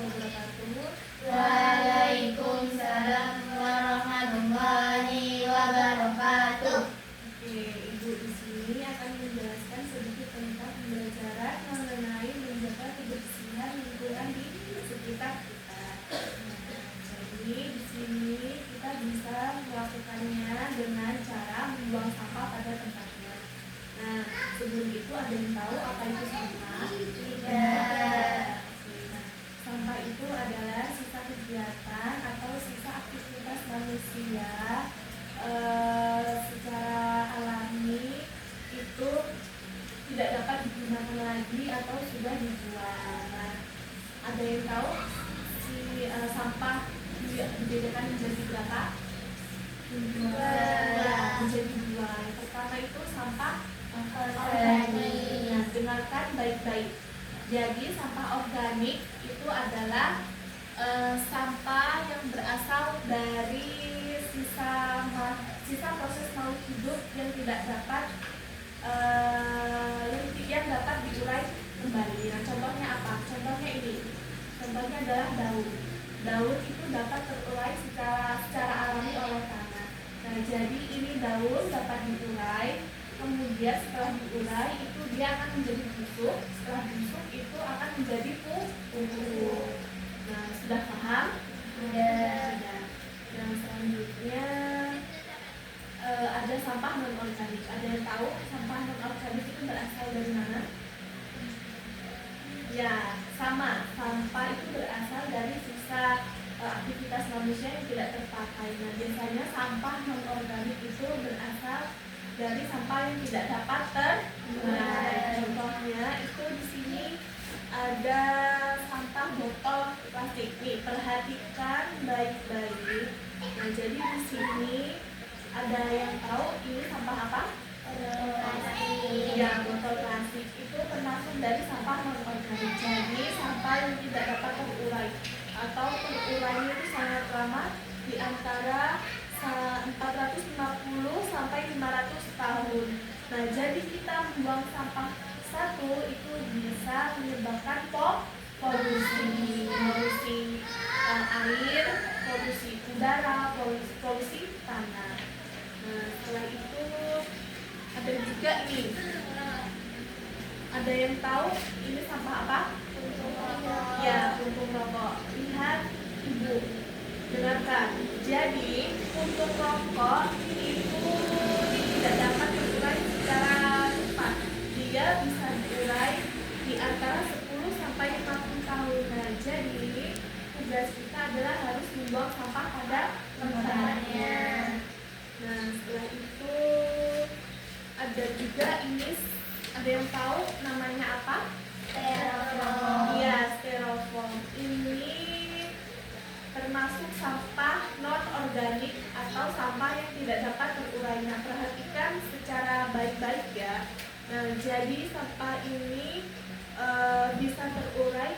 wabarakatuh. Waalaikumsalam warahmatullahi wabarakatuh. Oke, Ibu di sini akan menjelaskan sedikit tentang pembelajaran mengenai menjaga kebersihan lingkungan di sekitar kita. Jadi di sini kita bisa melakukannya dengan cara membuang sampah pada tempatnya. Nah, sebelum itu ada yang tahu apa itu sampah? Tidak. Nah, sampah itu adalah sisa kegiatan atau sisa aktivitas manusia secara alami itu tidak dapat digunakan lagi atau sudah dibuang. Nah, ada yang tahu sampah dibedakan menjadi berapa? Menjadi dua. Yang pertama itu sampah organik. Nah, dengarkan baik-baik. Jadi sampah organik itu adalah sampah yang berasal dari sisa proses makhluk hidup yang tidak dapat yang dapat diurai kembali. Nah, contohnya apa? Contohnya ini. Contohnya adalah daun. Daun itu dapat terurai secara alami oleh tanah. Nah, jadi ini daun dapat diurai. Kemudian setelah diurai itu dia akan menjadi busuk. Setelah busuk itu akan menjadi pupuk. Nah, sudah paham? Sudah. Yang selanjutnya ada sampah non organik. Ada yang tahu sampah non organik itu berasal dari mana? Ya, sama. Sampah itu berasal dari sisa aktivitas manusia yang tidak terpakai. Nah, biasanya sampah non organik itu berasal dari sampah yang tidak dapat terurai. Contohnya itu di sini ada sampah botol plastik. Nih, perhatikan baik-baik. Nah, jadi di sini ada yang tahu ini sampah apa? Ya, botol plastik itu termasuk dari sampah non organik. Jadi sampah yang tidak dapat terurai atau terurainya itu sangat lama, di antara 450 sampai 500 tahun. Nah, jadi kita membuang sampah satu itu bisa menyebabkan polusi air, polusi udara, polusi tanah. Nah, setelah itu ada juga ini. Ada yang tahu ini sampah apa? Ya, puntung rokok. Lihat Ibu, dengarkan. Jadi puntung rokok itu tidak dapat diurai secara cepat. Dia bisa diurai di antara 10 sampai 50 tahun. Nah, jadi tugas kita adalah harus membuang sampah pada tempatnya. Nah, setelah itu ada juga ini, ada yang tahu namanya apa? Styrofoam. Iya, styrofoam. Ini termasuk sampah non organik atau sampah yang tidak dapat terurai. Nah, perhatikan secara baik-baik ya. Nah, jadi sampah ini bisa terurai